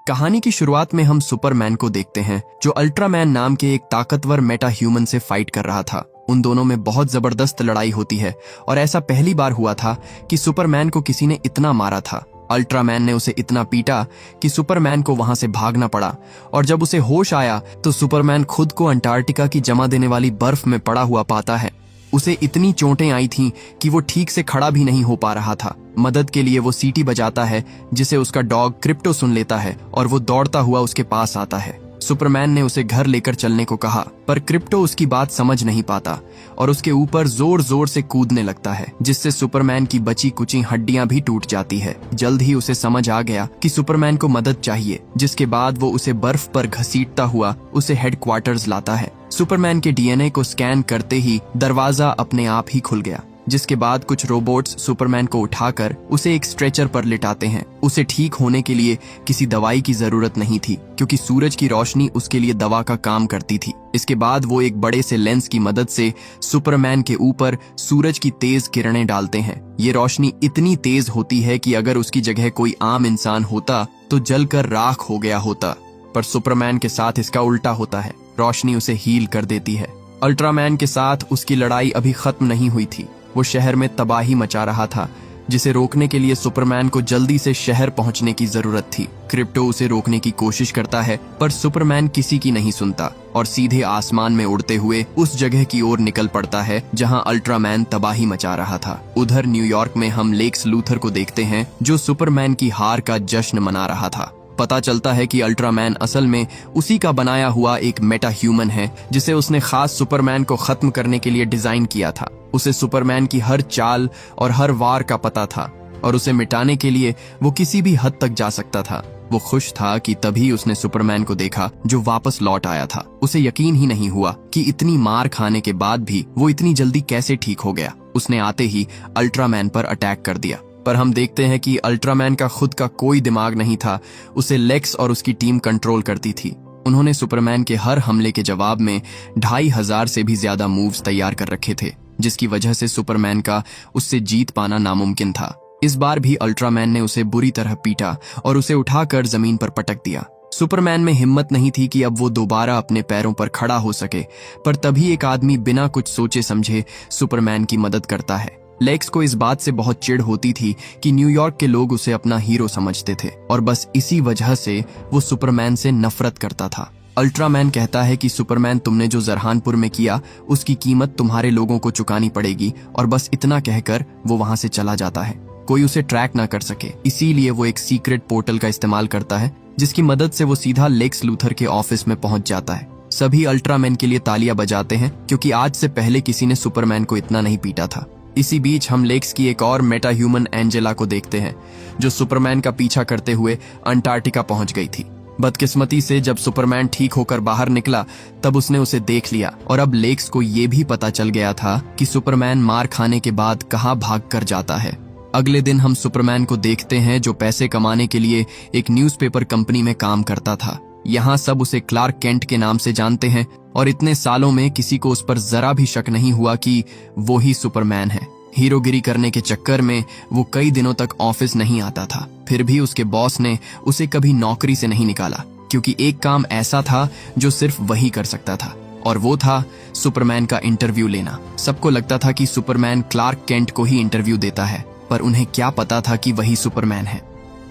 कहानी की शुरुआत में हम सुपरमैन को देखते हैं जो अल्ट्रामैन नाम के एक ताकतवर मेटा ह्यूमन से फाइट कर रहा था। उन दोनों में बहुत जबरदस्त लड़ाई होती है और ऐसा पहली बार हुआ था कि सुपरमैन को किसी ने इतना मारा था। अल्ट्रामैन ने उसे इतना पीटा कि सुपरमैन को वहां से भागना पड़ा और जब उसे होश आया तो सुपरमैन खुद को अंटार्कटिका की जमा देने वाली बर्फ में पड़ा हुआ पाता है। उसे इतनी चोटें आई थीं कि वो ठीक से खड़ा भी नहीं हो पा रहा था। मदद के लिए वो सीटी बजाता है जिसे उसका डॉग क्रिप्टो सुन लेता है और वो दौड़ता हुआ उसके पास आता है। सुपरमैन ने उसे घर लेकर चलने को कहा पर क्रिप्टो उसकी बात समझ नहीं पाता और उसके ऊपर जोर जोर से कूदने लगता है जिससे सुपरमैन की बची कुची हड्डियां भी टूट जाती है। जल्द ही उसे समझ आ गया कि सुपरमैन को मदद चाहिए, जिसके बाद वो उसे बर्फ पर घसीटता हुआ उसे हेडक्वार्टर्स लाता है। सुपरमैन के डीएनए को स्कैन करते ही दरवाजा अपने आप ही खुल गया, जिसके बाद कुछ रोबोट्स सुपरमैन को उठाकर उसे एक स्ट्रेचर पर लिटाते हैं। उसे ठीक होने के लिए किसी दवाई की जरूरत नहीं थी क्योंकि सूरज की रोशनी उसके लिए दवा का काम करती थी। इसके बाद वो एक बड़े से लेंस की मदद से सुपरमैन के ऊपर सूरज की तेज किरणें डालते हैं। ये रोशनी इतनी तेज होती है कि अगर उसकी जगह कोई आम इंसान होता तो जलकर राख हो गया होता, पर सुपरमैन के साथ इसका उल्टा होता है। रोशनी उसे हील कर देती है। अल्ट्रामैन के साथ उसकी लड़ाई अभी खत्म नहीं हुई थी। वो शहर में तबाही मचा रहा था, जिसे रोकने के लिए सुपरमैन को जल्दी से शहर पहुंचने की जरूरत थी। क्रिप्टो उसे रोकने की कोशिश करता है पर सुपरमैन किसी की नहीं सुनता और सीधे आसमान में उड़ते हुए उस जगह की ओर निकल पड़ता है जहां अल्ट्रामैन तबाही मचा रहा था। उधर न्यूयॉर्क में हम लेक्स लूथर को देखते हैं जो सुपरमैन की हार का जश्न मना रहा था। पता चलता है कि अल्ट्रामैन असल में उसी का बनाया हुआ एक मेटा ह्यूमन है जिसे उसने खास सुपरमैन को खत्म करने के लिए डिजाइन किया था। उसे सुपरमैन की हर चाल और हर वार का पता था और उसे मिटाने के लिए वो किसी भी हद तक जा सकता था। वो खुश था कि तभी उसने सुपरमैन को देखा जो वापस लौट आया था। उसे यकीन ही नहीं हुआ कि इतनी मार खाने के बाद भी वो इतनी जल्दी कैसे ठीक हो गया। उसने आते ही अल्ट्रामैन पर अटैक कर दिया, पर हम देखते हैं कि अल्ट्रामैन का खुद का कोई दिमाग नहीं था। उसे लेक्स और उसकी टीम कंट्रोल करती थी। उन्होंने सुपरमैन के हर हमले के जवाब में 2500 से भी ज्यादा मूव्स तैयार कर रखे थे, जिसकी वजह से सुपरमैन का उससे जीत पाना नामुमकिन था। इस बार भी अल्ट्रामैन ने उसे बुरी तरह पीटा और उसे उठाकर जमीन पर पटक दिया। सुपरमैन में हिम्मत नहीं थी कि अब वो दोबारा अपने पैरों पर खड़ा हो सके, पर तभी एक आदमी बिना कुछ सोचे समझे सुपरमैन की मदद करता है। लेक्स को इस बात से बहुत चिढ़ होती थी कि न्यूयॉर्क के लोग उसे अपना हीरो समझते थे और बस इसी वजह से वो सुपरमैन से नफरत करता था। अल्ट्रामैन कहता है कि सुपरमैन, तुमने जो जरहानपुर में किया उसकी कीमत तुम्हारे लोगों को चुकानी पड़ेगी, और बस इतना कहकर वो वहां से चला जाता है। कोई उसे ट्रैक ना कर सके, इसीलिए वो एक सीक्रेट पोर्टल का इस्तेमाल करता है जिसकी मदद से वो सीधा लेक्स लूथर के ऑफिस में पहुंच जाता है। सभी अल्ट्रामैन के लिए तालियां बजाते हैं क्योंकि आज से पहले किसी ने सुपरमैन को इतना नहीं पीटा था। इसी बीच हम लेक्स की एक और मेटा ह्यूमन एंजेला को देखते हैं जो सुपरमैन का पीछा करते हुए अंटार्कटिका पहुंच गई थी। बदकिस्मती से जब सुपरमैन ठीक होकर बाहर निकला तब उसने उसे देख लिया और अब लेक्स को ये भी पता चल गया था कि सुपरमैन मार खाने के बाद कहाँ भाग कर जाता है। अगले दिन हम सुपरमैन को देखते हैं जो पैसे कमाने के लिए एक न्यूज़पेपर कंपनी में काम करता था। यहाँ सब उसे क्लार्क केंट के नाम से जानते हैं और इतने सालों में किसी को उस पर जरा भी शक नहीं हुआ कि वो ही सुपरमैन है। हीरोगिरी करने के चक्कर में वो कई दिनों तक ऑफिस नहीं आता था, फिर भी उसके बॉस ने उसे कभी नौकरी से नहीं निकाला क्योंकि एक काम ऐसा था जो सिर्फ वही कर सकता था, और वो था सुपरमैन का इंटरव्यू लेना। सबको लगता था कि सुपरमैन क्लार्क केंट को ही इंटरव्यू देता है, पर उन्हें क्या पता था कि वही सुपरमैन है।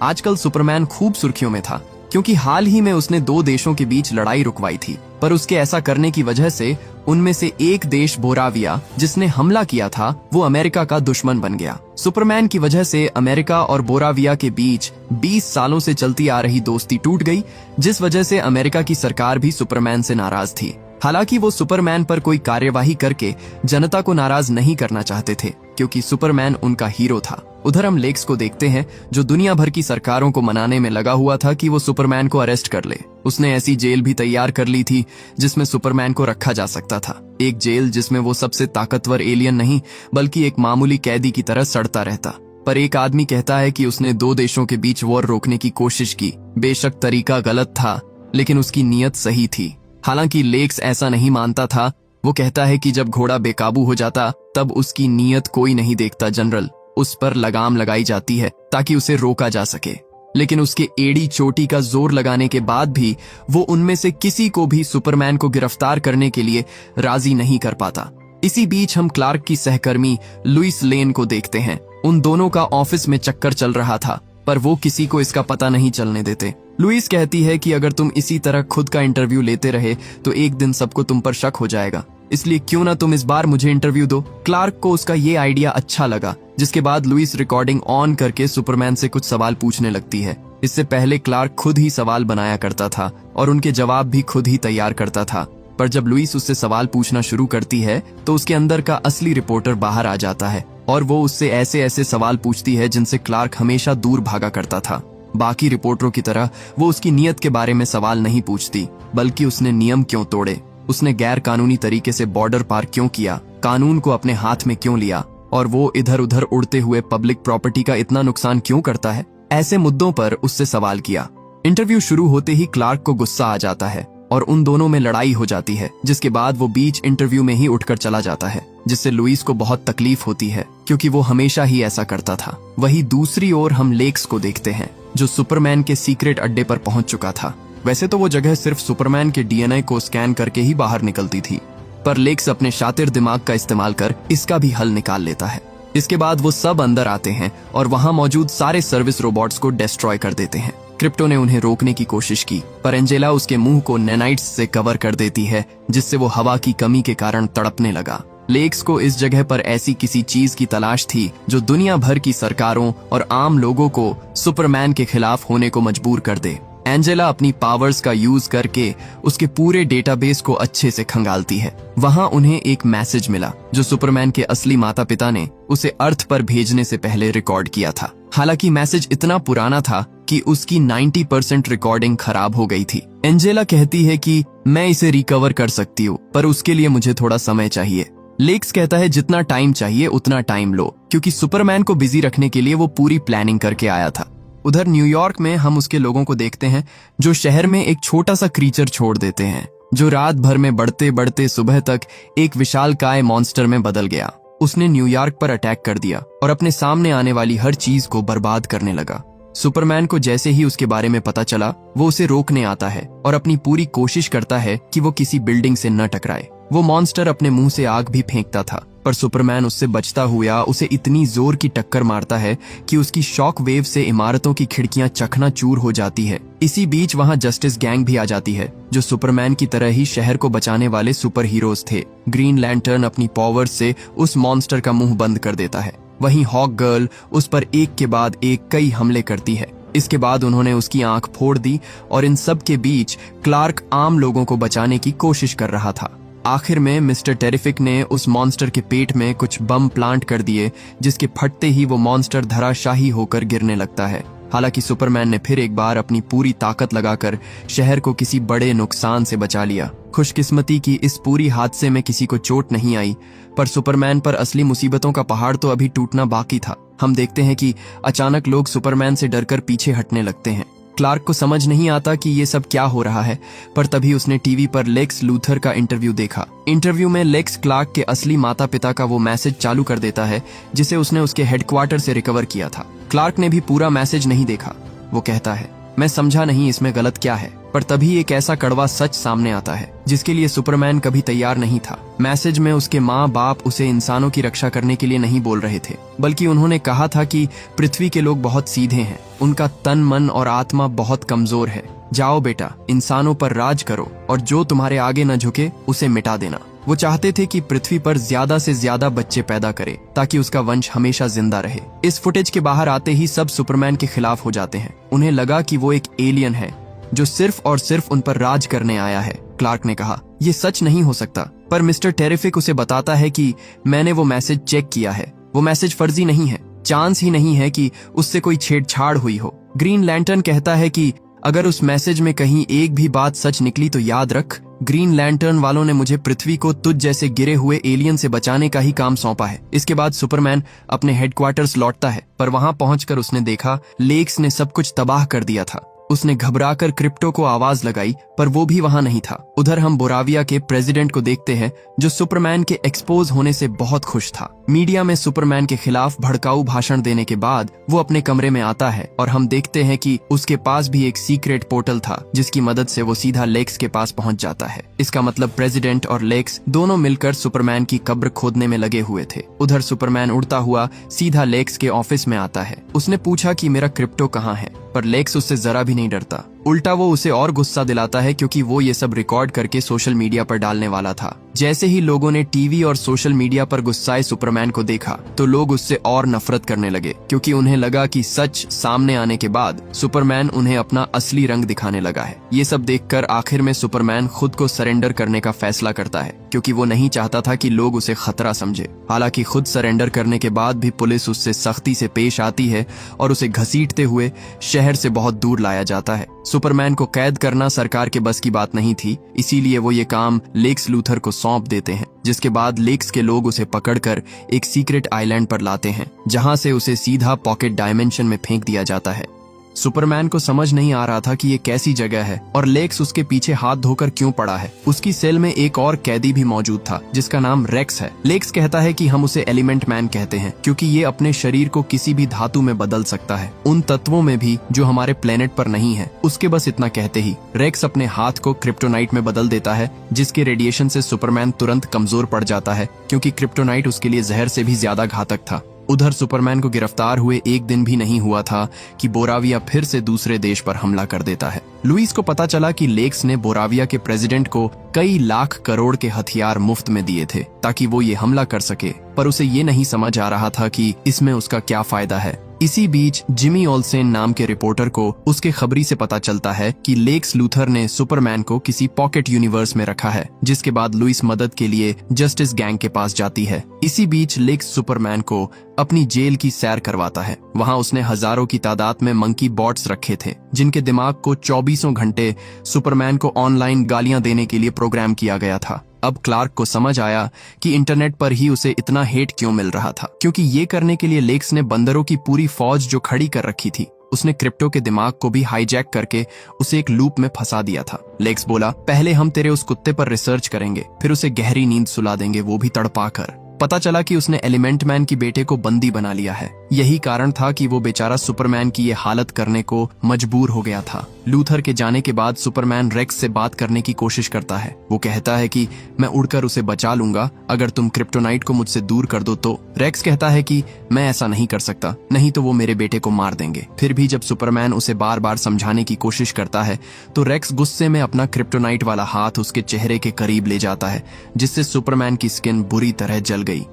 आजकल सुपरमैन खूब सुर्खियों में था क्योंकि हाल ही में उसने 2 देशों के बीच लड़ाई रुकवाई थी, पर उसके ऐसा करने की वजह से उनमें से एक देश बोराविया जिसने हमला किया था वो अमेरिका का दुश्मन बन गया। सुपरमैन की वजह से अमेरिका और बोराविया के बीच 20 सालों से चलती आ रही दोस्ती टूट गई, जिस वजह से अमेरिका की सरकार भी सुपरमैन से नाराज थी। हालांकि वो सुपरमैन पर कोई कार्यवाही करके जनता को नाराज नहीं करना चाहते थे क्योंकि सुपरमैन उनका हीरो था। उधर हम लेक्स को देखते हैं जो दुनिया भर की सरकारों को मनाने में लगा हुआ था कि वो सुपरमैन को अरेस्ट कर ले। उसने ऐसी जेल भी तैयार कर ली थी जिसमें सुपरमैन को रखा जा सकता था। एक जेल जिसमें वो सबसे ताकतवर एलियन नहीं बल्कि एक मामूली कैदी की तरह सड़ता रहता। पर एक आदमी कहता है कि उसने 2 देशों के बीच वॉर रोकने की कोशिश की। बेशक तरीका गलत था लेकिन उसकी नीयत सही थी। हालांकि लेक्स ऐसा नहीं मानता था। वो कहता है कि जब घोड़ा बेकाबू हो जाता तब उसकी नीयत कोई नहीं देखता जनरल, उस पर लगाम लगाई जाती है ताकि उसे रोका जा सके। लेकिन उसके एड़ी चोटी का जोर लगाने के बाद भी वो उनमें से किसी को भी सुपरमैन को गिरफ्तार करने के लिए राजी नहीं कर पाता। इसी बीच हम क्लार्क की सहकर्मी लुइस लेन को देखते हैं। उन दोनों का ऑफिस में चक्कर चल रहा था, पर वो किसी को इसका पता नहीं चलने देते। लुइस कहती है कि अगर तुम इसी तरह खुद का इंटरव्यू लेते रहे तो एक दिन सबको तुम पर शक हो जाएगा, इसलिए क्यों ना तुम इस बार मुझे इंटरव्यू दो। क्लार्क को उसका ये आइडिया अच्छा लगा, जिसके बाद लुइस रिकॉर्डिंग ऑन करके सुपरमैन से कुछ सवाल पूछने लगती है। इससे पहले क्लार्क खुद ही सवाल बनाया करता था और उनके जवाब भी खुद ही तैयार करता था, पर जब लुइस उससे सवाल पूछना शुरू करती है तो उसके अंदर का असली रिपोर्टर बाहर आ जाता है और वो उससे ऐसे ऐसे सवाल पूछती है जिनसे क्लार्क हमेशा दूर भागा करता था। बाकी रिपोर्टरों की तरह वो उसकी नीयत के बारे में सवाल नहीं पूछती, बल्कि उसने नियम क्यों तोड़े, उसने गैर कानूनी तरीके से बॉर्डर पार क्यों किया, कानून को अपने हाथ में क्यों लिया, और वो इधर उधर उड़ते हुए पब्लिक प्रॉपर्टी का इतना नुकसान क्यों करता है, ऐसे मुद्दों पर उससे सवाल किया। इंटरव्यू शुरू होते ही क्लार्क को गुस्सा आ जाता है और उन दोनों में लड़ाई हो जाती है, जिसके बाद वो बीच इंटरव्यू में ही उठकर चला जाता है, जिससे लुइस को बहुत तकलीफ होती है क्योंकि वो हमेशा ही ऐसा करता था। वहीं दूसरी ओर हम लेक्स को देखते हैं, जो सुपरमैन के सीक्रेट अड्डे पर पहुंच चुका था। वैसे तो वो जगह सिर्फ सुपरमैन के डीएनए को स्कैन करके ही बाहर निकलती थी, पर लेक्स अपने शातिर दिमाग का इस्तेमाल कर इसका भी हल निकाल लेता है। इसके बाद वो सब अंदर आते हैं और वहां मौजूद सारे सर्विस रोबोट्स को डिस्ट्रॉय कर देते हैं। क्रिप्टो ने उन्हें रोकने की कोशिश की, पर एंजेला उसके मुंह को नैनाइट्स से कवर कर देती है, जिससे वो हवा की कमी के कारण तड़पने लगा। लेक्स को इस जगह पर ऐसी किसी चीज की तलाश थी जो दुनिया भर की सरकारों और आम लोगों को सुपरमैन के खिलाफ होने को मजबूर कर दे। एंजेला अपनी पावर्स का यूज करके उसके पूरे डेटाबेस को अच्छे से खंगालती है। वहां उन्हें एक मैसेज मिला जो सुपरमैन के असली माता पिता ने उसे अर्थ पर भेजने से पहले रिकॉर्ड किया था। हालांकि मैसेज इतना पुराना था कि उसकी 90% रिकॉर्डिंग खराब हो गई थी। एंजेला कहती है कि मैं इसे रिकवर कर सकती हूँ, पर उसके लिए मुझे थोड़ा समय चाहिए। लेक्स कहता है जितना टाइम चाहिए उतना टाइम लो, क्योंकि सुपरमैन को बिजी रखने के लिए वो पूरी प्लानिंग करके आया था। उधर न्यूयॉर्क में हम उसके लोगों को देखते हैं जो शहर में एक छोटा सा क्रीचर छोड़ देते हैं, जो रात भर में बढ़ते बढ़ते सुबह तक एक विशालकाय मॉन्स्टर में बदल गया। उसने न्यूयॉर्क पर अटैक कर दिया और अपने सामने आने वाली हर चीज को बर्बाद करने लगा। सुपरमैन को जैसे ही उसके बारे में पता चला, वो उसे रोकने आता है और अपनी पूरी कोशिश करता है कि वो किसी बिल्डिंग से न टकराए। वो मॉन्स्टर अपने मुंह से आग भी फेंकता था, पर सुपरमैन उससे बचता हुआ उसे इतनी जोर की टक्कर मारता है कि उसकी शॉक वेव से इमारतों की खिड़कियां चकनाचूर हो जाती है। इसी बीच वहां जस्टिस गैंग भी आ जाती है, जो सुपरमैन की तरह ही शहर को बचाने वाले सुपर हीरोज थे। ग्रीन लैंटर्न अपनी पावर्स से उस मॉन्स्टर का मुंह बंद कर देता है। वहीं हॉक गर्ल उस पर एक के बाद एक कई हमले करती है। इसके बाद उन्होंने उसकी आंख फोड़ दी और इन सब के बीच क्लार्क आम लोगों को बचाने की कोशिश कर रहा था। आखिर में मिस्टर टेरिफिक ने उस मॉन्स्टर के पेट में कुछ बम प्लांट कर दिए, जिसके फटते ही वो मॉन्स्टर धराशाही होकर गिरने लगता है। हालांकि सुपरमैन ने फिर एक बार अपनी पूरी ताकत लगाकर शहर को किसी बड़े नुकसान से बचा लिया। खुशकिस्मती की इस पूरी हादसे में किसी को चोट नहीं आई, पर सुपरमैन पर असली मुसीबतों का पहाड़ तो अभी टूटना बाकी था। हम देखते हैं कि अचानक लोग सुपरमैन से डरकर पीछे हटने लगते हैं। क्लार्क को समझ नहीं आता कि ये सब क्या हो रहा है, पर तभी उसने टीवी पर लेक्स लूथर का इंटरव्यू देखा। इंटरव्यू में लेक्स क्लार्क के असली माता पिता का वो मैसेज चालू कर देता है जिसे उसने उसके हेडक्वार्टर से रिकवर किया था। क्लार्क ने भी पूरा मैसेज नहीं देखा। वो कहता है, मैं समझा नहीं इसमें गलत क्या है, पर तभी एक ऐसा कड़वा सच सामने आता है जिसके लिए सुपरमैन कभी तैयार नहीं था। मैसेज में उसके माँ बाप उसे इंसानों की रक्षा करने के लिए नहीं बोल रहे थे, बल्कि उन्होंने कहा था कि पृथ्वी के लोग बहुत सीधे हैं, उनका तन मन और आत्मा बहुत कमजोर है। जाओ बेटा, इंसानों पर राज करो और जो तुम्हारे आगे न झुके उसे मिटा देना। वो चाहते थे कि पृथ्वी पर ज्यादा से ज्यादा बच्चे पैदा करे ताकि उसका वंश हमेशा जिंदा रहे। इस फुटेज के बाहर आते ही सब सुपरमैन के खिलाफ हो जाते हैं। उन्हें लगा कि वो एक एलियन है जो सिर्फ और सिर्फ उन पर राज करने आया है। क्लार्क ने कहा, ये सच नहीं हो सकता, पर मिस्टर टेरिफिक उसे बताता है कि मैंने वो मैसेज चेक किया है, वो मैसेज फर्जी नहीं है, चांस ही नहीं है कि उससे कोई छेड़छाड़ हुई हो। ग्रीन लैंटर्न कहता है कि अगर उस मैसेज में कहीं एक भी बात सच निकली तो याद रख, ग्रीन लैंटर्न वालों ने मुझे पृथ्वी को तुझ जैसे गिरे हुए एलियन से बचाने का ही काम सौंपा है। इसके बाद सुपरमैन अपने हेडक्वार्टर्स लौटता है, पर वहां पहुंचकर उसने देखा लेक्स ने सब कुछ तबाह कर दिया था। उसने घबराकर क्रिप्टो को आवाज लगाई, पर वो भी वहां नहीं था। उधर हम बोराविया के प्रेसिडेंट को देखते हैं, जो सुपरमैन के एक्सपोज होने से बहुत खुश था। मीडिया में सुपरमैन के खिलाफ भड़काऊ भाषण देने के बाद वो अपने कमरे में आता है और हम देखते हैं कि उसके पास भी एक सीक्रेट पोर्टल था, जिसकी मदद से वो सीधा लेक्स के पास पहुंच जाता है। इसका मतलब प्रेसिडेंट और लेक्स दोनों मिलकर सुपरमैन की कब्र खोदने में लगे हुए थे। उधर सुपरमैन उड़ता हुआ सीधा लेक्स के ऑफिस में आता है। उसने पूछा कि मेरा क्रिप्टो कहाँ है, पर लेक्स उससे जरा भी नहीं डरता। उल्टा वो उसे और गुस्सा दिलाता है, क्योंकि वो ये सब रिकॉर्ड करके सोशल मीडिया पर डालने वाला था। जैसे ही लोगों ने टीवी और सोशल मीडिया पर गुस्साए सुपरमैन को देखा, तो लोग उससे और नफरत करने लगे, क्योंकि उन्हें लगा कि सच सामने आने के बाद सुपरमैन उन्हें अपना असली रंग दिखाने लगा है। ये सब देखकर आखिर में सुपरमैन खुद को सरेंडर करने का फैसला करता है, क्योंकि वो नहीं चाहता था कि लोग उसे खतरा समझे। हालांकि खुद सरेंडर करने के बाद भी पुलिस उससे सख्ती से पेश आती है और उसे घसीटते हुए शहर से बहुत दूर लाया जाता है। सुपरमैन को कैद करना सरकार के बस की बात नहीं थी, इसीलिए वो ये काम लेक्स लूथर को सौंप देते हैं, जिसके बाद लेक्स के लोग उसे पकड़कर एक सीक्रेट आइलैंड पर लाते हैं, जहां से उसे सीधा पॉकेट डायमेंशन में फेंक दिया जाता है। सुपरमैन को समझ नहीं आ रहा था कि ये कैसी जगह है और लेक्स उसके पीछे हाथ धोकर क्यों पड़ा है। उसकी सेल में एक और कैदी भी मौजूद था, जिसका नाम रेक्स है। लेक्स कहता है कि हम उसे एलिमेंट मैन कहते हैं, क्योंकि ये अपने शरीर को किसी भी धातु में बदल सकता है, उन तत्वों में भी जो हमारे प्लेनेट पर नहीं है। उसके बस इतना कहते ही रेक्स अपने हाथ को क्रिप्टोनाइट में बदल देता है, जिसके रेडिएशन से सुपरमैन तुरंत कमजोर पड़ जाता है, क्योंकि क्रिप्टोनाइट उसके लिए जहर से भी ज्यादा घातक था। उधर सुपरमैन को गिरफ्तार हुए एक दिन भी नहीं हुआ था कि बोराविया फिर से दूसरे देश पर हमला कर देता है। लुइस को पता चला कि लेक्स ने बोराविया के प्रेसिडेंट को कई लाख करोड़ के हथियार मुफ्त में दिए थे ताकि वो ये हमला कर सके, पर उसे ये नहीं समझ आ रहा था कि इसमें उसका क्या फायदा है। इसी बीच जिमी ओल्सेन नाम के रिपोर्टर को उसके खबरी से पता चलता है कि लेक्स लूथर ने सुपरमैन को किसी पॉकेट यूनिवर्स में रखा है, जिसके बाद लुइस मदद के लिए जस्टिस गैंग के पास जाती है। इसी बीच लेक्स सुपरमैन को अपनी जेल की सैर करवाता है। वहां उसने हजारों की तादाद में मंकी बॉट्स रखे थे, जिनके दिमाग को 24 घंटे सुपरमैन को ऑनलाइन गालियां देने के लिए प्रोग्राम किया गया था। अब क्लार्क को समझ आया कि इंटरनेट पर ही उसे इतना हेट क्यों मिल रहा था, क्योंकि ये करने के लिए लेक्स ने बंदरों की पूरी फौज जो खड़ी कर रखी थी, उसने क्रिप्टो के दिमाग को भी हाईजैक करके उसे एक लूप में फंसा दिया था। लेक्स बोला, पहले हम तेरे उस कुत्ते पर रिसर्च करेंगे, फिर उसे गहरी नींद सुला देंगे, वो भी तड़पा कर। पता चला कि उसने एलिमेंट मैन की बेटे को बंदी बना लिया है। यही कारण था कि वो बेचारा सुपरमैन की ये हालत करने को मजबूर हो गया था। लूथर के जाने के बाद सुपरमैन रेक्स से बात करने की कोशिश करता है। वो कहता है कि मैं उड़कर उसे बचा लूंगा अगर तुम क्रिप्टोनाइट को मुझसे दूर कर दो तो। रेक्स कहता है कि मैं ऐसा नहीं कर सकता, नहीं तो वो मेरे बेटे को मार देंगे। फिर भी जब सुपरमैन उसे बार बार समझाने की कोशिश करता है तो रेक्स गुस्से में अपना क्रिप्टोनाइट वाला हाथ उसके चेहरे के करीब ले जाता है, जिससे सुपरमैन की स्किन बुरी तरह जल गई।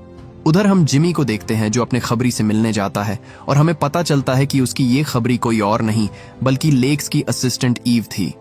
उधर हम जिमी को देखते हैं, जो अपने खबरी से मिलने जाता है और हमें पता चलता है कि उसकी ये खबरी कोई और नहीं बल्कि लेक्स की असिस्टेंट ईव थी।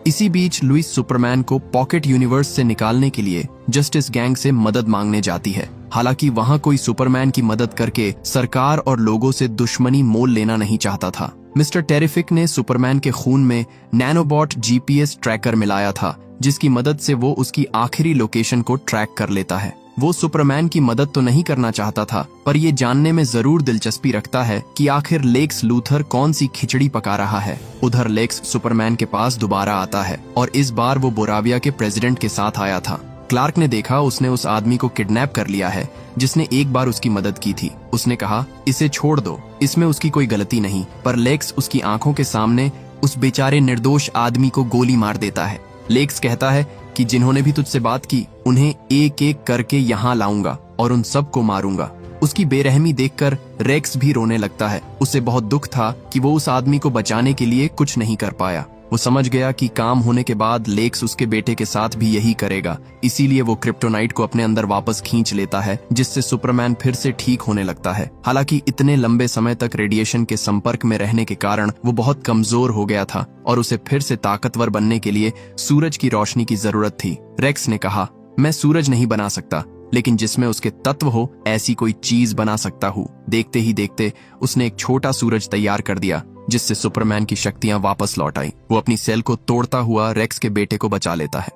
इसी बीच लुइस सुपरमैन को पॉकेट यूनिवर्स से निकालने के लिए जस्टिस गैंग से मदद मांगने जाती है। हालांकि वहां कोई सुपरमैन की मदद करके सरकार और लोगों से दुश्मनी मोल लेना नहीं चाहता था। मिस्टर टेरिफिक ने सुपरमैन के खून में नैनोबॉट जीपीएस ट्रैकर मिलाया था, जिसकी मदद से वो उसकी आखिरी लोकेशन को ट्रैक कर लेता है। वो सुपरमैन की मदद तो नहीं करना चाहता था, पर ये जानने में जरूर दिलचस्पी रखता है कि आखिर लेक्स लूथर कौन सी खिचड़ी पका रहा है। उधर लेक्स सुपरमैन के पास दोबारा आता है और इस बार वो बोराविया के प्रेसिडेंट के साथ आया था। क्लार्क ने देखा उसने उस आदमी को किडनैप कर लिया है जिसने एक बार उसकी मदद की थी। उसने कहा, इसे छोड़ दो, इसमें उसकी कोई गलती नहीं। पर लेक्स उसकी आंखों के सामने उस बेचारे निर्दोष आदमी को गोली मार देता है। लेक्स कहता है कि जिन्होंने भी तुझसे बात की उन्हें एक एक करके यहाँ लाऊंगा और उन सबको मारूंगा। उसकी बेरहमी देखकर रेक्स भी रोने लगता है। उसे बहुत दुख था कि वो उस आदमी को बचाने के लिए कुछ नहीं कर पाया। वो समझ गया कि काम होने के बाद लेक्स उसके बेटे के साथ भी यही करेगा, इसीलिए वो क्रिप्टोनाइट को अपने अंदर वापस खींच लेता है, जिससे सुपरमैन फिर से ठीक होने लगता है। हालांकि इतने लंबे समय तक रेडिएशन के संपर्क में रहने के कारण वो बहुत कमजोर हो गया था और उसे फिर से ताकतवर बनने के लिए सूरज की रोशनी की जरूरत थी। रेक्स ने कहा, मैं सूरज नहीं बना सकता, लेकिन जिसमें उसके तत्व हो ऐसी कोई चीज बना सकता हूँ। देखते ही देखते उसने एक छोटा सूरज तैयार कर दिया, जिससे सुपरमैन की शक्तियां वापस लौट आई। वो अपनी सेल को तोड़ता हुआ रेक्स के बेटे को बचा लेता है।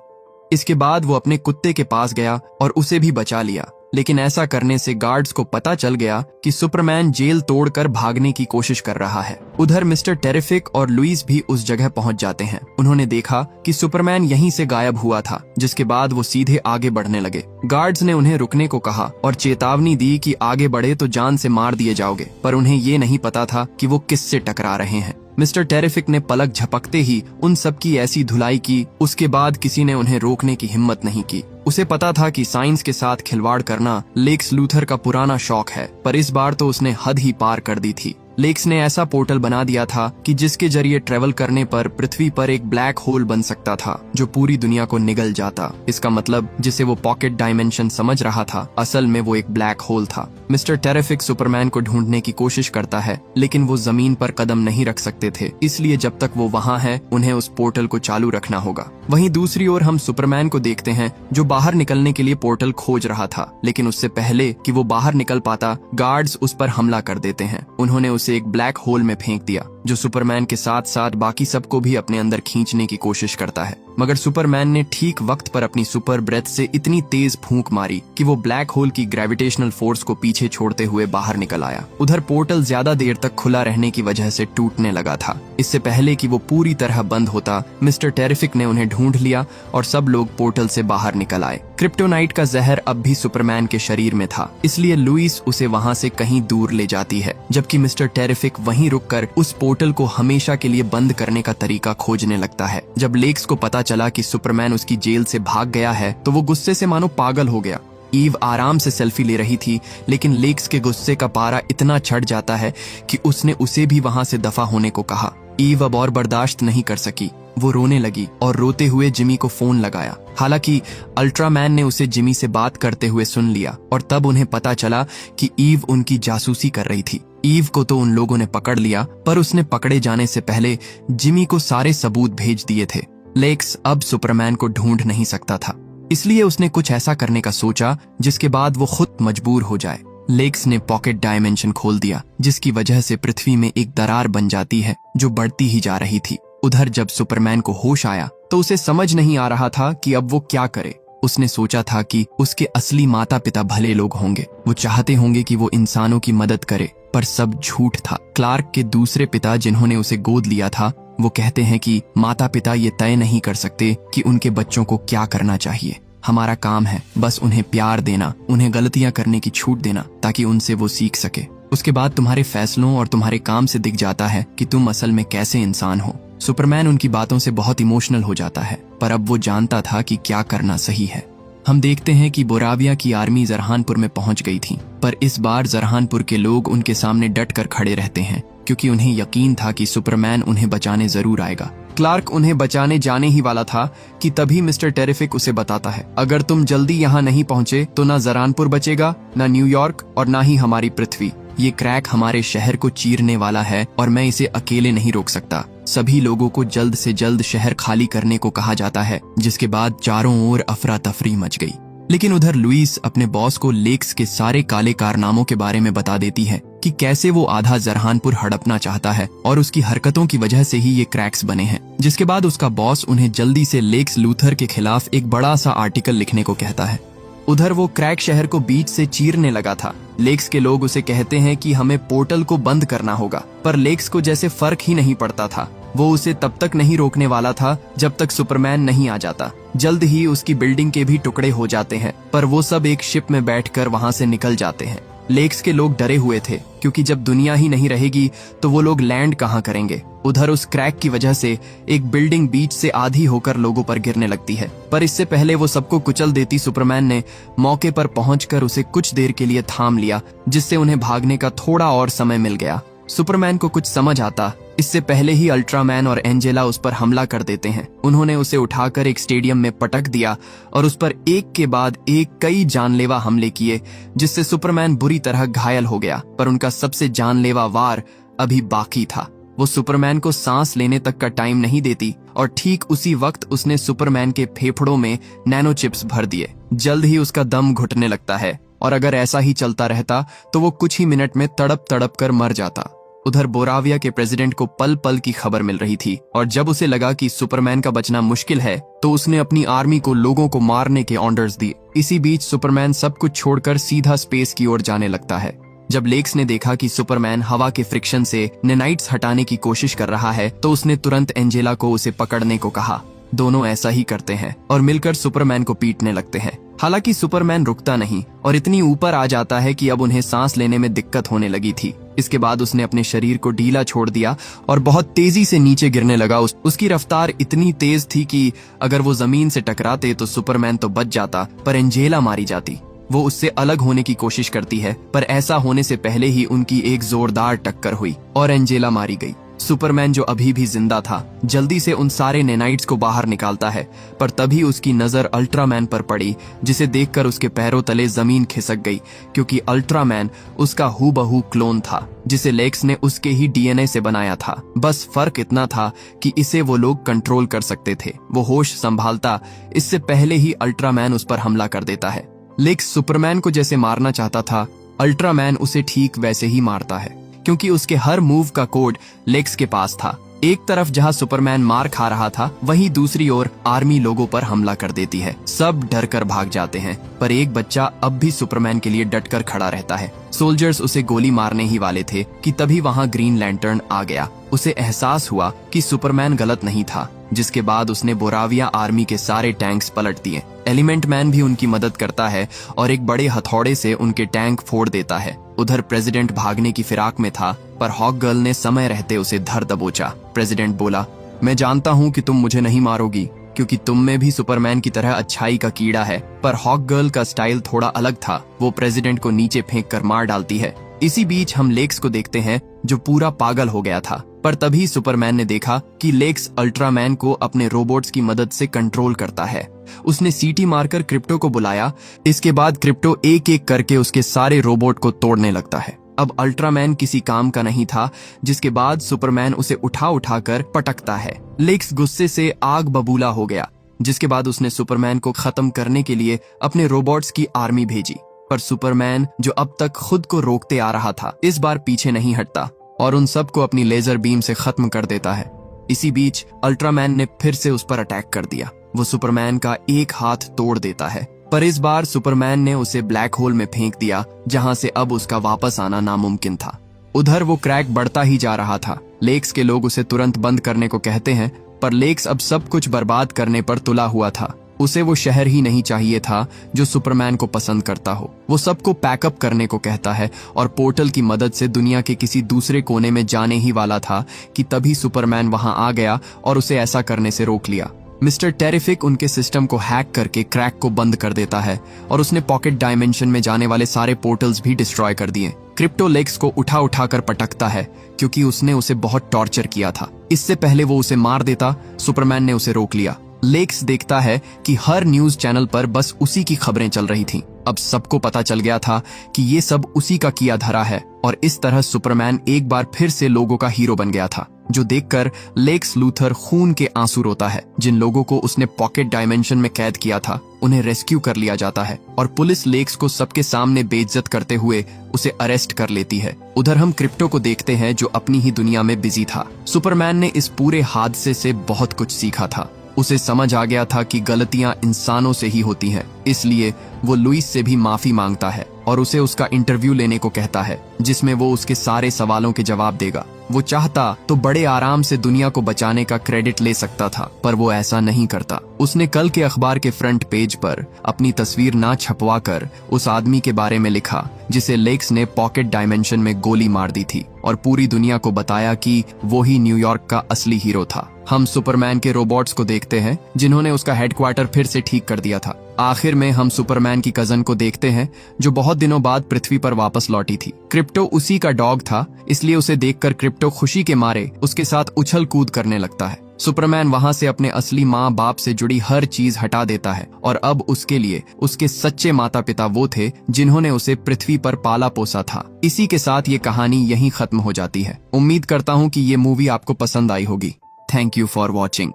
इसके बाद वो अपने कुत्ते के पास गया और उसे भी बचा लिया। लेकिन ऐसा करने से गार्ड्स को पता चल गया कि सुपरमैन जेल तोड़कर भागने की कोशिश कर रहा है। उधर मिस्टर टेरिफिक और लुइस भी उस जगह पहुंच जाते हैं। उन्होंने देखा कि सुपरमैन यहीं से गायब हुआ था, जिसके बाद वो सीधे आगे बढ़ने लगे। गार्ड्स ने उन्हें रुकने को कहा और चेतावनी दी कि आगे बढ़े तो जान से मार दिए जाओगे, पर उन्हें ये नहीं पता था कि वो किससे टकरा रहे हैं। मिस्टर टेरिफिक ने पलक झपकते ही उन सब की ऐसी धुलाई की, उसके बाद किसी ने उन्हें रोकने की हिम्मत नहीं की। उसे पता था कि साइंस के साथ खिलवाड़ करना लेक्स लूथर का पुराना शौक है, पर इस बार तो उसने हद ही पार कर दी थी। लेक्स ने ऐसा पोर्टल बना दिया था कि जिसके जरिए ट्रेवल करने पर पृथ्वी पर एक ब्लैक होल बन सकता था जो पूरी दुनिया को निगल जाता। इसका मतलब जिसे वो पॉकेट डायमेंशन समझ रहा था, असल में वो एक ब्लैक होल था। मिस्टर टेरिफिक सुपरमैन को ढूंढने की कोशिश करता है, लेकिन वो जमीन पर कदम नहीं रख सकते थे, इसलिए जब तक वो वहाँ है उन्हें उस पोर्टल को चालू रखना होगा। वहीं दूसरी ओर हम सुपरमैन को देखते हैं जो बाहर निकलने के लिए पोर्टल खोज रहा था, लेकिन उससे पहले कि वो बाहर निकल पाता, गार्ड्स उस पर हमला कर देते हैं। उन्होंने उसे एक ब्लैक होल में फेंक दिया जो सुपरमैन के साथ साथ बाकी सबको भी अपने अंदर खींचने की कोशिश करता है। मगर सुपरमैन ने ठीक वक्त पर अपनी सुपर ब्रेथ से इतनी तेज फूंक मारी कि वो ब्लैक होल की ग्रेविटेशनल फोर्स को पीछे छोड़ते हुए बाहर निकल आया। उधर पोर्टल ज्यादा देर तक खुला रहने की वजह से टूटने लगा था। इससे पहले कि वो पूरी तरह बंद होता, मिस्टर टेरिफिक ने उन्हें ढूंढ लिया और सब लोग पोर्टल से बाहर निकल आए। क्रिप्टोनाइट का जहर अब भी सुपरमैन के शरीर में था, इसलिए लुइस उसे वहाँ से कहीं दूर ले जाती है, जबकि मिस्टर टेरिफिक वहीं रुककर उस पोर्टल को हमेशा के लिए बंद करने का तरीका खोजने लगता है। जब लेक्स को पता चला कि सुपरमैन उसकी जेल से भाग गया है तो वो गुस्से से मानो पागल हो गया। ईव आराम से सेल्फी ले रही थी, लेकिन लेक्स के गुस्से का पारा इतना चढ़ जाता है कि उसने उसे भी वहां से दफा होने को कहा। ईव अब और बर्दाश्त नहीं कर सकी, वो रोने लगी और रोते हुए जिमी को फोन लगाया। हालांकि अल्ट्रामैन ने उसे जिमी से बात करते हुए सुन लिया और तब उन्हें पता चला कि ईव उनकी जासूसी कर रही थी। ईव को तो उन लोगों ने पकड़ लिया, पर उसने पकड़े जाने से पहले जिमी को सारे सबूत भेज दिए थे। लेक्स अब सुपरमैन को ढूंढ नहीं सकता था, इसलिए उसने कुछ ऐसा करने का सोचा जिसके बाद वो खुद मजबूर हो जाए। लेक्स ने पॉकेट डायमेंशन खोल दिया, जिसकी वजह से पृथ्वी में एक दरार बन जाती है जो बढ़ती ही जा रही थी। उधर जब सुपरमैन को होश आया तो उसे समझ नहीं आ रहा था कि अब वो क्या करे। उसने सोचा था कि उसके असली माता पिता भले लोग होंगे, वो चाहते होंगे कि वो इंसानों की मदद करे, पर सब झूठ था। क्लार्क के दूसरे पिता जिन्होंने उसे गोद लिया था, वो कहते हैं कि माता पिता ये तय नहीं कर सकते कि उनके बच्चों को क्या करना चाहिए। हमारा काम है बस उन्हें प्यार देना, उन्हें गलतियां करने की छूट देना, ताकि उनसे वो सीख सके। उसके बाद तुम्हारे फैसलों और तुम्हारे काम से दिख जाता है कि तुम असल में कैसे इंसान हो। सुपरमैन उनकी बातों से बहुत इमोशनल हो जाता है, पर अब वो जानता था कि क्या करना सही है। हम देखते हैं कि बोराविया की आर्मी जरहानपुर में पहुंच गई थी, पर इस बार जरहानपुर के लोग उनके सामने डट कर खड़े रहते हैं, क्योंकि उन्हें यकीन था कि सुपरमैन उन्हें बचाने जरूर आएगा। क्लार्क उन्हें बचाने जाने ही वाला था कि तभी मिस्टर टेरिफिक उसे बताता है, अगर तुम जल्दी यहाँ नहीं पहुँचे तो ना जरहानपुर बचेगा, ना न्यूयॉर्क और ना ही हमारी पृथ्वी। ये क्रैक हमारे शहर को चीरने वाला है और मैं इसे अकेले नहीं रोक सकता। सभी लोगों को जल्द से जल्द शहर खाली करने को कहा जाता है, जिसके बाद चारों ओर अफरा तफरी मच गई। लेकिन उधर लुइस अपने बॉस को लेक्स के सारे काले कारनामों के बारे में बता देती है कि कैसे वो आधा जरहानपुर हड़पना चाहता है और उसकी हरकतों की वजह से ही ये क्रैक्स बने हैं। जिसके बाद उसका बॉस उन्हें जल्दी से लेक्स लूथर के खिलाफ एक बड़ा सा आर्टिकल लिखने को कहता है। उधर वो क्रैक शहर को बीच से चीरने लगा था। लेक्स के लोग उसे कहते हैं कि हमें पोर्टल को बंद करना होगा, पर लेक्स को जैसे फर्क ही नहीं पड़ता था। वो उसे तब तक नहीं रोकने वाला था जब तक सुपरमैन नहीं आ जाता। जल्द ही उसकी बिल्डिंग के भी टुकड़े हो जाते हैं, पर वो सब एक शिप में बैठकर वहां से निकल जाते हैं। लेक्स के लोग डरे हुए थे, क्योंकि जब दुनिया ही नहीं रहेगी तो वो लोग लैंड कहाँ करेंगे। उधर उस क्रैक की वजह से एक बिल्डिंग बीच से आधी होकर लोगों पर गिरने लगती है, पर इससे पहले वो सबको कुचल देती सुपरमैन ने मौके पर पहुंचकर उसे कुछ देर के लिए थाम लिया, जिससे उन्हें भागने का थोड़ा और समय मिल गया। सुपरमैन को कुछ समझ आता इससे पहले ही अल्ट्रामैन और एंजेला उस पर हमला कर देते हैं। उन्होंने उसे उठाकर एक स्टेडियम में पटक दिया और उस पर एक के बाद एक कई जानलेवा हमले किए, जिससे सुपरमैन बुरी तरह घायल हो गया। पर उनका सबसे जानलेवा वार अभी बाकी था। वो सुपरमैन को सांस लेने तक का टाइम नहीं देती और ठीक उसी वक्त उसने सुपरमैन के फेफड़ों में नैनो चिप्स भर दिए। जल्द ही उसका दम घुटने लगता है और अगर ऐसा ही चलता रहता तो वो कुछ ही मिनट में तड़प तड़प कर मर जाता। उधर बोराविया के प्रेसिडेंट को पल पल की खबर मिल रही थी और जब उसे लगा कि सुपरमैन का बचना मुश्किल है तो उसने अपनी आर्मी को लोगों को मारने के ऑर्डर्स दिए। इसी बीच सुपरमैन सब कुछ छोड़कर सीधा स्पेस की ओर जाने लगता है। जब लेक्स ने देखा कि सुपरमैन हवा के फ्रिक्शन से नैनाइट्स हटाने की कोशिश कर रहा है तो उसने तुरंत एंजेला को उसे पकड़ने को कहा। दोनों ऐसा ही करते हैं और मिलकर सुपरमैन को पीटने लगते हैं। हालांकि सुपरमैन रुकता नहीं और इतनी ऊपर आ जाता है कि अब उन्हें सांस लेने में दिक्कत होने लगी थी। इसके बाद उसने अपने शरीर को ढीला छोड़ दिया और बहुत तेजी से नीचे गिरने लगा। उसकी रफ्तार इतनी तेज थी कि अगर वो जमीन से टकराते तो सुपरमैन तो बच जाता पर एंजेला मारी जाती। वो उससे अलग होने की कोशिश करती है पर ऐसा होने से पहले ही उनकी एक जोरदार टक्कर हुई और एंजेला मारी गई। सुपरमैन जो अभी भी जिंदा था जल्दी से उन सारे नैनाइट्स को बाहर निकालता है पर तभी उसकी नजर अल्ट्रामैन पर पड़ी जिसे देखकर उसके पैरों तले जमीन खिसक गई क्योंकि अल्ट्रामैन उसका हूबहू क्लोन था जिसे लेक्स ने उसके ही डीएनए से बनाया था। बस फर्क इतना था कि इसे वो लोग कंट्रोल कर सकते थे। वो होश संभालता इससे पहले ही अल्ट्रामैन उस पर हमला कर देता है। लेक्स सुपरमैन को जैसे मारना चाहता था अल्ट्रामैन उसे ठीक वैसे ही मारता है क्योंकि उसके हर मूव का कोड लेक्स के पास था। एक तरफ जहां सुपरमैन मार खा रहा था वहीं दूसरी ओर आर्मी लोगों पर हमला कर देती है। सब डर कर भाग जाते हैं पर एक बच्चा अब भी सुपरमैन के लिए डट कर खड़ा रहता है। सोल्जर्स उसे गोली मारने ही वाले थे कि तभी वहां ग्रीन लैंटर्न आ गया। उसे एहसास हुआ कि सुपरमैन गलत नहीं था जिसके बाद उसने बोराविया आर्मी के सारे टैंक्स पलट दिए। एलिमेंट मैन भी उनकी मदद करता है और एक बड़े हथौड़े से उनके टैंक फोड़ देता है। उधर प्रेसिडेंट भागने की फिराक में था पर हॉक गर्ल ने समय रहते उसे धर दबोचा। प्रेसिडेंट बोला, मैं जानता हूँ कि तुम मुझे नहीं मारोगी क्योंकि तुम में भी सुपरमैन की तरह अच्छाई का कीड़ा है। पर हॉक गर्ल का स्टाइल थोड़ा अलग था। वो प्रेसिडेंट को नीचे फेंक कर मार डालती है। इसी बीच हम लेक्स को देखते हैं जो पूरा पागल हो गया था पर तभी सुपरमैन ने देखा कि लेक्स अल्ट्रामैन को अपने रोबोट्स की मदद से कंट्रोल करता है। उसने सीटी मारकर क्रिप्टो को बुलाया। इसके बाद क्रिप्टो एक एक करके उसके सारे रोबोट को तोड़ने लगता है। अब अल्ट्रामैन किसी काम का नहीं था जिसके बाद सुपरमैन उसे उठा कर पटकता है। लेक्स गुस्से से आग बबूला हो गया जिसके बाद उसने सुपरमैन को खत्म करने के लिए अपने रोबोट्स की आर्मी भेजी। पर सुपरमैन जो अब तक खुद को रोकते आ रहा था इस बार पीछे नहीं हटता और उन सबको अपनी लेजर बीम से खत्म कर देता है। इसी बीच अल्ट्रामैन ने फिर से उस पर अटैक कर दिया। वो सुपरमैन का एक हाथ तोड़ देता है पर इस बार सुपरमैन ने उसे ब्लैक होल में फेंक दिया जहां से अब उसका वापस आना नामुमकिन था। उधर वो क्रैक बढ़ता ही जा रहा था। लेक्स के लोग उसे तुरंत बंद करने को कहते हैं पर लेक्स अब सब कुछ बर्बाद करने पर तुला हुआ था। उसे वो शहर ही नहीं चाहिए था जो सुपरमैन को पसंद करता हो। वो सबको पैकअप करने को कहता है और पोर्टल की मदद से दुनिया के किसी दूसरे कोने में जाने ही वाला था कि तभी सुपरमैन वहां आ गया और उसे ऐसा करने से रोक लिया। मिस्टर टेरिफिक उनके सिस्टम को हैक करके क्रैक को बंद कर देता है और उसने पॉकेट डायमेंशन में जाने वाले सारे पोर्टल्स भी डिस्ट्रॉय कर दिए। क्रिप्टो लेक्स को उठा कर पटकता है क्योंकि उसने उसे बहुत टॉर्चर किया था। इससे पहले वो उसे मार देता, सुपरमैन ने उसे रोक लिया। लेक्स देखता है कि हर न्यूज चैनल पर बस उसी की खबरें चल रही थीं। अब सबको पता चल गया था कि ये सब उसी का किया धरा है और इस तरह सुपरमैन एक बार फिर से लोगों का हीरो बन गया था, जो देखकर लेक्स लूथर खून के आंसू रोता है। जिन लोगों को उसने पॉकेट डायमेंशन में कैद किया था उन्हें रेस्क्यू कर लिया जाता है और पुलिस लेक्स को सबके सामने बेइज्जत करते हुए उसे अरेस्ट कर लेती है। उधर हम क्रिप्टो को देखते हैं जो अपनी ही दुनिया में बिजी था। सुपरमैन ने इस पूरे हादसे से बहुत कुछ सीखा था। उसे समझ आ गया था कि गलतियां इंसानों से ही होती हैं, इसलिए वो लुइस से भी माफी मांगता है और उसे उसका इंटरव्यू लेने को कहता है जिसमें वो उसके सारे सवालों के जवाब देगा। वो चाहता तो बड़े आराम से दुनिया को बचाने का क्रेडिट ले सकता था पर वो ऐसा नहीं करता। उसने कल के अखबार के फ्रंट पेज पर अपनी तस्वीर ना छपवा कर उस आदमी के बारे में लिखा जिसे लेक्स ने पॉकेट डायमेंशन में गोली मार दी थी और पूरी दुनिया को बताया कि वो ही न्यूयॉर्क का असली हीरो था। हम सुपरमैन के रोबोट्स को देखते हैं जिन्होंने उसका हेडक्वार्टर फिर से ठीक कर दिया था। आखिर में हम सुपरमैन की कजन को देखते हैं जो बहुत दिनों बाद पृथ्वी पर वापस लौटी थी। क्रिप्टो उसी का डॉग था, इसलिए उसे देखकर क्रिप्टो खुशी के मारे उसके साथ उछल कूद करने लगता है। सुपरमैन वहां से अपने असली माँ बाप से जुड़ी हर चीज हटा देता है और अब उसके लिए उसके सच्चे माता पिता वो थे जिन्होंने उसे पृथ्वी पर पाला पोसा था। इसी के साथ ये कहानी यहीं खत्म हो जाती है। उम्मीद करता हूँ कि ये मूवी आपको पसंद आई होगी। Thank you for watching.